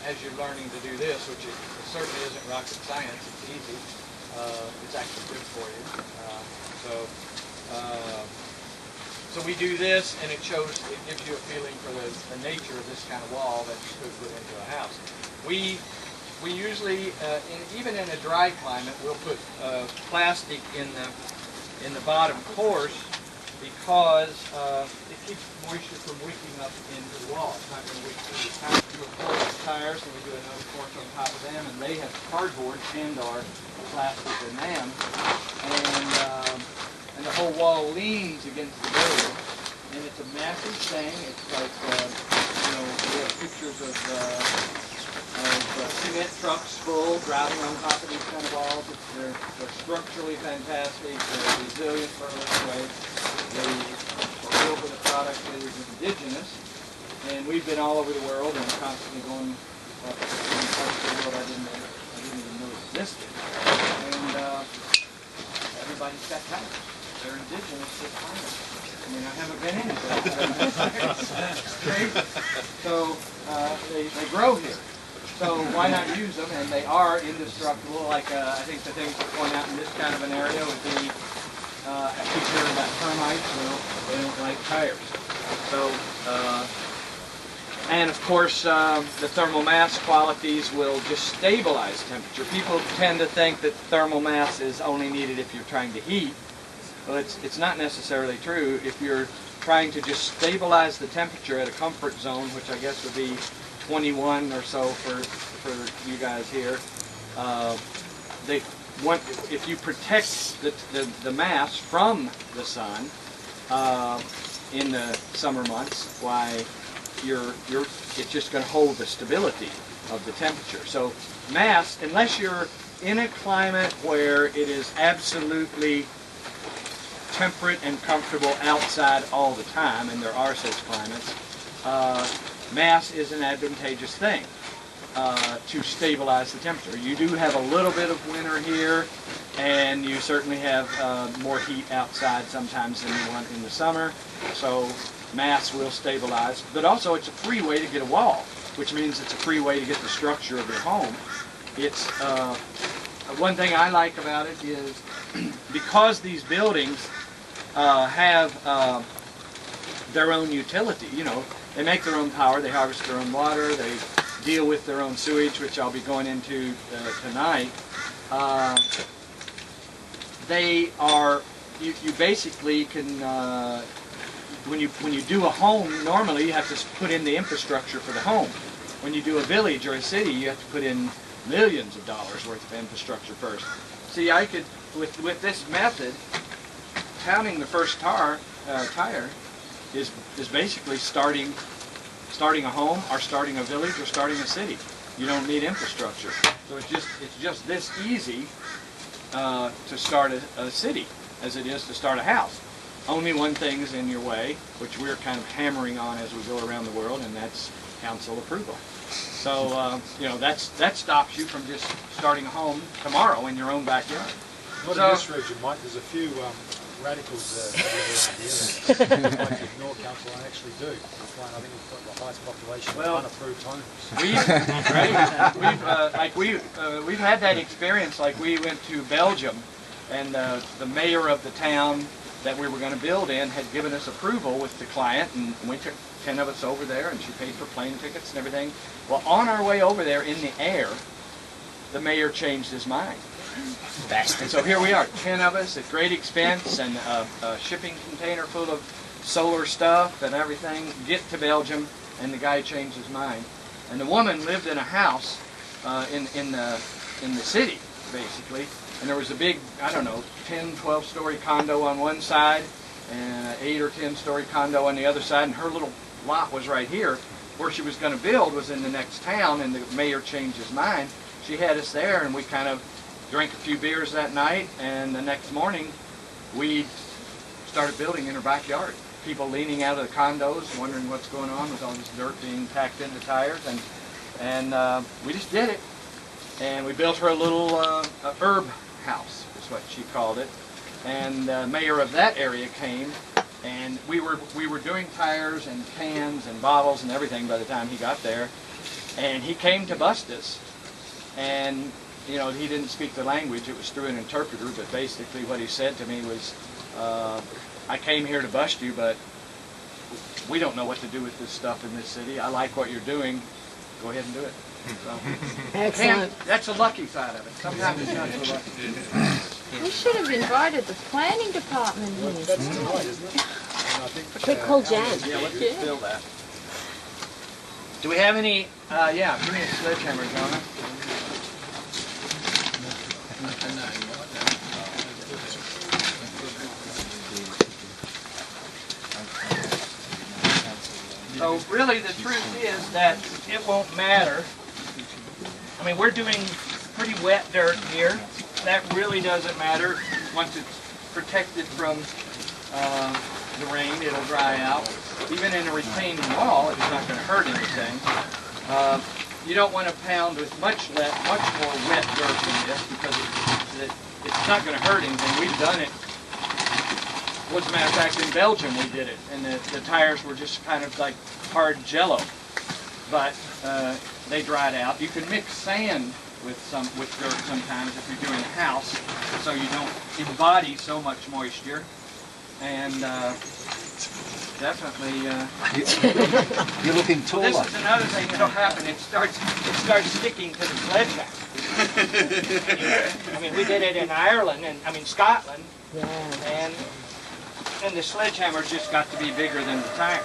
as you're learning to do this, which it certainly isn't rocket science, it's easy. It's actually good for you. So we do this, and it gives you a feeling for the nature of this kind of wall that you could put into a house. We usually, even in a dry climate, we'll put plastic in the bottom course because it keeps moisture from wicking up into the wall. It's not going to wick through the tires. We do a course of tires, and we do another course on top of them, and they have cardboard and/or plastic in them, and the whole wall leans against the building, and it's a massive thing. It's like, we have pictures of cement trucks full driving on top of these kind of walls. They're structurally fantastic. They're resilient for earthquakes. The feel for the product is indigenous, and we've been all over the world and constantly going up to parts of the world I didn't even know existed. And everybody's got tires. They're indigenous to the climate. I mean, I haven't been in it, but it's crazy. So they grow here. So why not use them? And they are indestructible. Like I think the things to point out in this kind of an area would be, I keep hearing about termites. Well, they don't like tires. So, and of course, the thermal mass qualities will just stabilize temperature. People tend to think that thermal mass is only needed if you're trying to heat. Well, it's not necessarily true. If you're trying to just stabilize the temperature at a comfort zone, which I guess would be 21 or so for you guys here, if you protect the mass from the sun in the summer months, why it's just going to hold the stability of the temperature. So mass, unless you're in a climate where it is absolutely temperate and comfortable outside all the time, and there are such climates, mass is an advantageous thing to stabilize the temperature. You do have a little bit of winter here, and you certainly have more heat outside sometimes than you want in the summer, so mass will stabilize. But also it's a free way to get a wall, which means it's a free way to get the structure of your home. It's one thing I like about it is because these buildings have their own utility. They make their own power, they harvest their own water, they deal with their own sewage, which I'll be going into tonight. They are, you basically can, when you do a home, normally you have to put in the infrastructure for the home. When you do a village or a city, you have to put in millions of dollars worth of infrastructure first. See, I could, with this method, counting the first tire is basically starting a home, or starting a village, or starting a city. You don't need infrastructure. So it's just this easy to start a city as it is to start a house. Only one thing is in your way, which we're kind of hammering on as we go around the world, and that's council approval. So that stops you from just starting a home tomorrow in your own backyard. Not in this region, Mike. There's a few radicals around here that like to ignore council and actually do. I think we've got the highest population of unapproved homes. We've had that experience. Like we went to Belgium, and the mayor of the town that we were going to build in had given us approval with the client, and we took 10 of us over there, and she paid for plane tickets and everything. Well, on our way over there in the air, the mayor changed his mind. And so here we are, 10 of us at great expense, and a shipping container full of solar stuff and everything, get to Belgium, and the guy changed his mind. And the woman lived in a house in the city, basically, and there was a big, I don't know, 10, 12-story condo on one side, and an 8 or 10-story condo on the other side, and her little lot was right here. Where she was going to build was in the next town, and the mayor changed his mind. She had us there, and we kind of drank a few beers that night, and the next morning we started building in her backyard. People leaning out of the condos, wondering what's going on with all this dirt being packed into tires, and we just did it. And we built her a little herb house, is what she called it. And the mayor of that area came, and we were doing tires and cans and bottles and everything by the time he got there. And he came to bust us, and you know, he didn't speak the language, it was through an interpreter, but basically what he said to me was, I came here to bust you, but we don't know what to do with this stuff in this city. I like what you're doing, go ahead and do it. So, Excellent. that's the lucky side of it. Sometimes it's not so lucky. We should have invited the planning department here. That's tonight, isn't it? And I think, Quick call Jan. Yeah, let's fill that. Do we have any, yeah, give me a sledgehammer, Jonah. So really the truth is that it won't matter. I mean, we're doing pretty wet dirt here. That really doesn't matter. Once it's protected from the rain, it'll dry out. Even in a retaining wall, it's not going to hurt anything. You don't want to pound with much more wet dirt than this because it's not going to hurt anything. We've done it. Well, as a matter of fact, in Belgium we did it, and the tires were just kind of like hard jello, but they dried out. You can mix sand with dirt sometimes if you're doing a house, so you don't embody so much moisture. And definitely, You're looking taller. this is another thing that'll happen. It starts sticking to the sledgehammer. I mean, we did it in Ireland, and I mean Scotland, Yeah. and the sledgehammer just got to be bigger than the tire.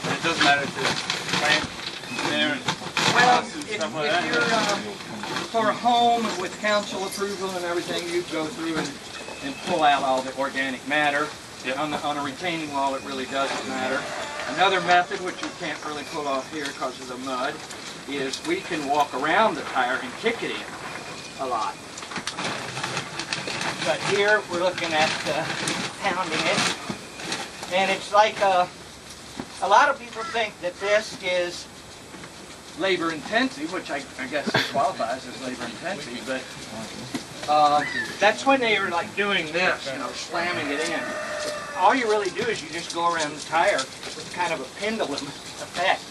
It doesn't matter if it's plant there and Well, stuff if like that. you're for a home with council approval and everything, you go through and pull out all the organic matter. Yep. On a retaining wall, it really doesn't matter. Another method, which you can't really pull off here because of the mud, is we can walk around the tire and kick it in a lot. But here we're looking at pounding it, and it's like a lot of people think that this is labor intensive, which I guess it qualifies as labor intensive, but that's when they are like doing this, you know, slamming it in. All you really do is you just go around the tire with kind of a pendulum effect,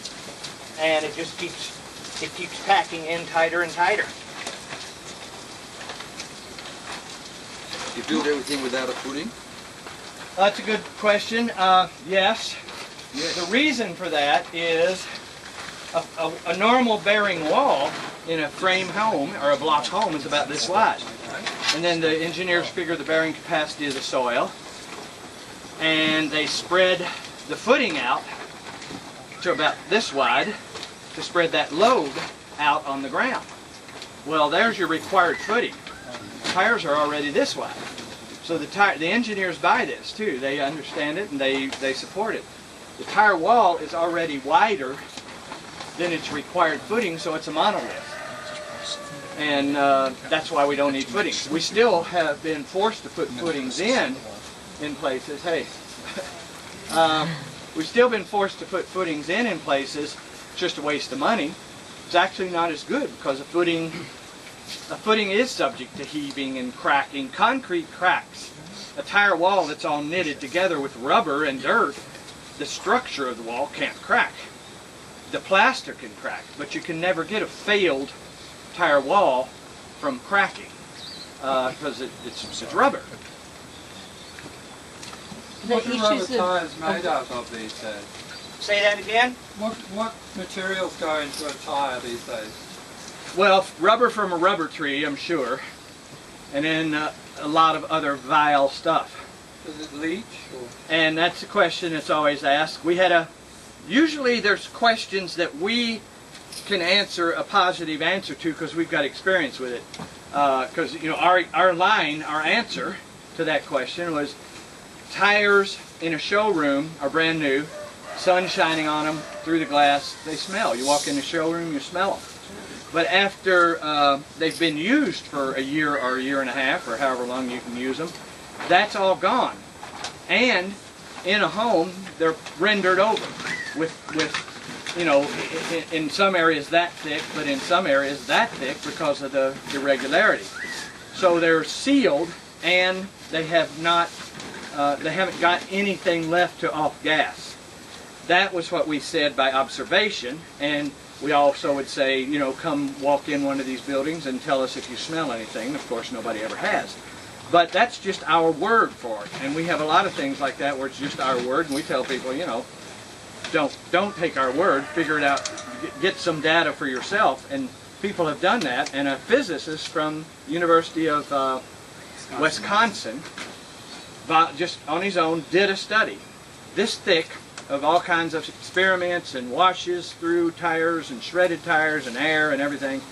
and it just keeps packing in tighter and tighter. You build everything without a footing? That's a good question. Yes. The reason for that is a normal bearing wall in a frame home or a block home is about this wide. And then the engineers figure the bearing capacity of the soil, and they spread the footing out to about this wide to spread that load out on the ground. Well, there's your required footing. Tires are already this wide. So the engineers buy this too. They understand it and they support it. The tire wall is already wider than its required footing, so it's a monolith. And that's why we don't need footings. We still have been forced to put footings in places. Hey, we've still been forced to put footings in places. It's just a waste of money. It's actually not as good because a footing is subject to heaving and cracking. Concrete cracks. A tire wall that's all knitted together with rubber and dirt, the structure of the wall can't crack. The plaster can crack, but you can never get a failed tire wall from cracking because it's rubber. What are rubber issues of- tyres made out of these days? Say that again? What materials go into a tyre these days? Well, rubber from a rubber tree, I'm sure, and then a lot of other vile stuff. Does it leach? Or? And that's a question that's always asked. Usually there's questions that we can answer a positive answer to because we've got experience with it. Because you know our answer to that question was tires in a showroom are brand new, sun shining on them through the glass, they smell. You walk in the showroom, you smell them. But after they've been used for a year or a year and a half or however long you can use them, that's all gone. And in a home, they're rendered over with you know, in some areas that thick, but in some areas that thick because of the irregularity. So they're sealed, and they have not, they haven't got anything left to off gas. that was what we said by observation, and we also would say, you know, come walk in one of these buildings and tell us if you smell anything. Of course, nobody ever has. But that's just our word for it, and we have a lot of things like that where it's just our word, and we tell people, you know, don't take our word, figure it out, get some data for yourself, and people have done that, and a physicist from University of Wisconsin, just on his own, did a study this thick of all kinds of experiments and washes through tires and shredded tires and air and everything.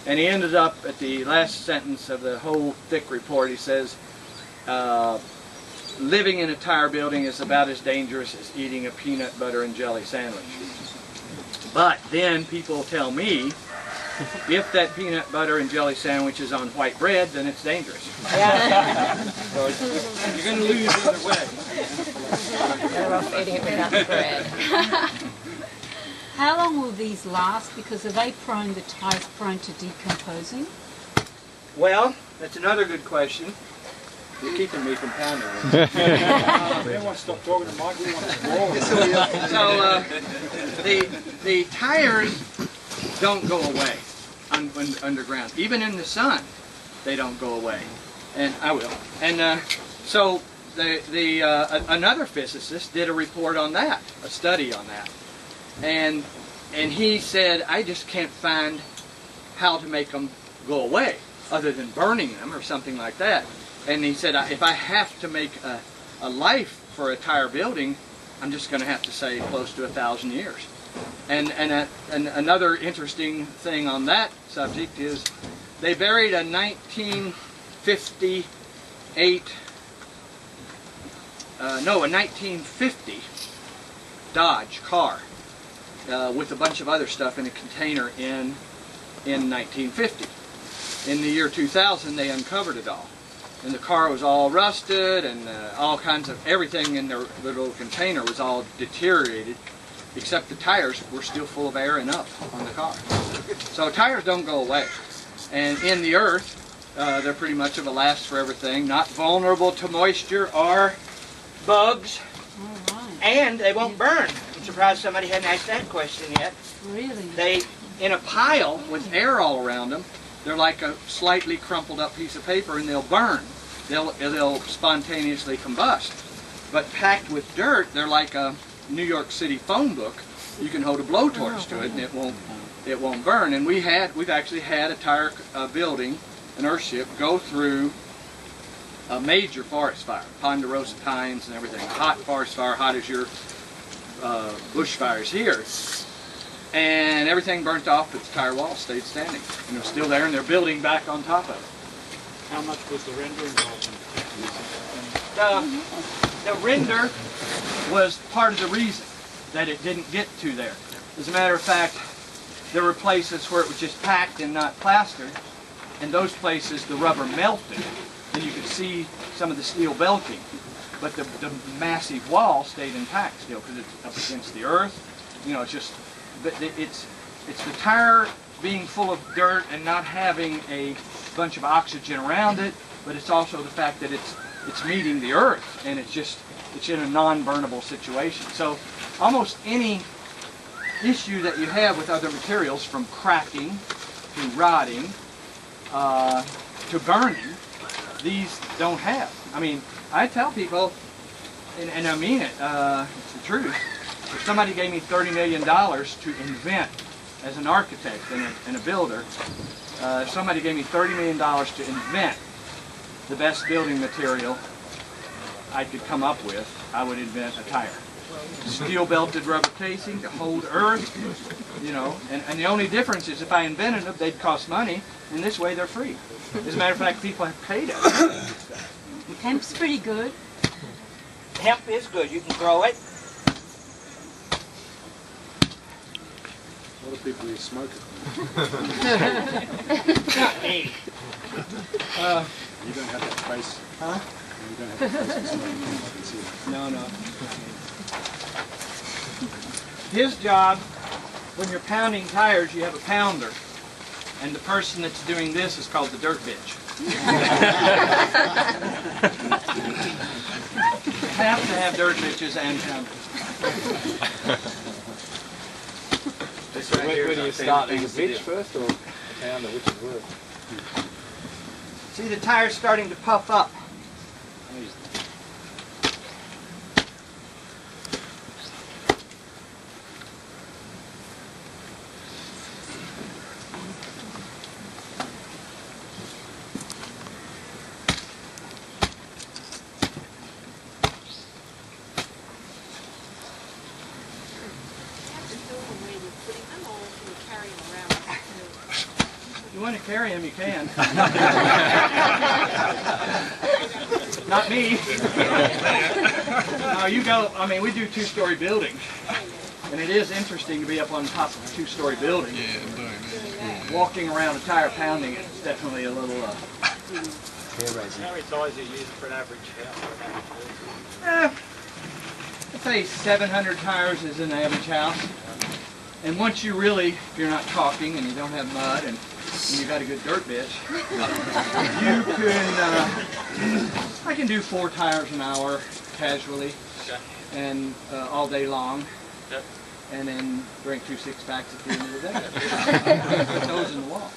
And he ended up at the last sentence of the whole thick report, he says, living in a tire building is about as dangerous as eating a peanut butter and jelly sandwich. But then people tell me, if that peanut butter and jelly sandwich is on white bread, then it's dangerous. Yeah. So you're going to lose either way. Better off eating it without the bread. How long will these last? Because are they prone, the tires prone to decomposing? Well, that's another good question. You're keeping me from pounding it. Everyone stop talking to Mike, we want to roll. So the tires don't go away underground. Even in the sun, they don't go away. And I will. And so another physicist did a report on that, a study on that. And he said, I just can't find how to make them go away other than burning them or something like that. And he said, if I have to make a life for a tire building, I'm just going to have to say close to 1,000 years. And another interesting thing on that subject is they buried a 1950 Dodge car with a bunch of other stuff in a container in 1950. In the year 2000, they uncovered it all. And the car was all rusted, and all kinds of everything in their little container was all deteriorated, except the tires were still full of air and up on the car. So tires don't go away. And in the earth, they're pretty much of a last forever thing, not vulnerable to moisture or bugs, All right. and they won't burn. I'm surprised somebody hadn't asked that question yet. Really? They, in a pile with air all around them, they're like a slightly crumpled up piece of paper, and they'll burn. They'll spontaneously combust. But packed with dirt, they're like a New York City phone book. You can hold a blowtorch to it, and it won't burn. And we've actually had a tire building, an Earthship, go through a major forest fire, ponderosa pines and everything, hot forest fire, hot as your bushfires here. And everything burnt off, but the tire wall stayed standing. And they're still there, and they're building back on top of it. How much was the render involved in? The render was part of the reason that it didn't get to there. As a matter of fact, there were places where it was just packed and not plastered, and those places the rubber melted, and you could see some of the steel belting. But the massive wall stayed intact still because it's up against the earth. You know, it's just, it's the tire being full of dirt and not having a bunch of oxygen around it, but it's also the fact that it's meeting the earth, and it's in a non-burnable situation. So almost any issue that you have with other materials, from cracking to rotting to burning, these don't have. I mean, I tell people, and I mean it, it's the truth, if somebody gave me $30 million to invent as an architect and a builder, if somebody gave me $30 million to invent the best building material I could come up with, I would invent a tire. Steel belted rubber casing to hold earth, you know, and the only difference is if I invented them, they'd cost money, and this way they're free. As a matter of fact, people have paid us. Hemp's pretty good. Hemp is good, you can grow it. A lot of people who smoke it. Not me. You don't have that face. Huh? You don't have that face of smoking. I can see that. No. His job, when you're pounding tires, you have a pounder. And the person that's doing this is called the dirt bitch. You have to have dirt bitches and pounders. This right here Where is do our you favorite start? thing In the to do. beach first or down there? Which is worse? See the tires starting to puff up. If you want to carry them, you can. Not me. No, you go, I mean, we do two-story buildings. And it is interesting to be up on top of a two-story building. Walking around a tire pounding is definitely a little... How many tires are you using for an average house? I'd say 700 tires is an average house. And once you really, if you're not caulking and you don't have mud and you got a good dirt bitch, you can, I can do 4 tires an hour casually, and all day long, and then drink 2 6-packs at the end of the day. Put those in the wall.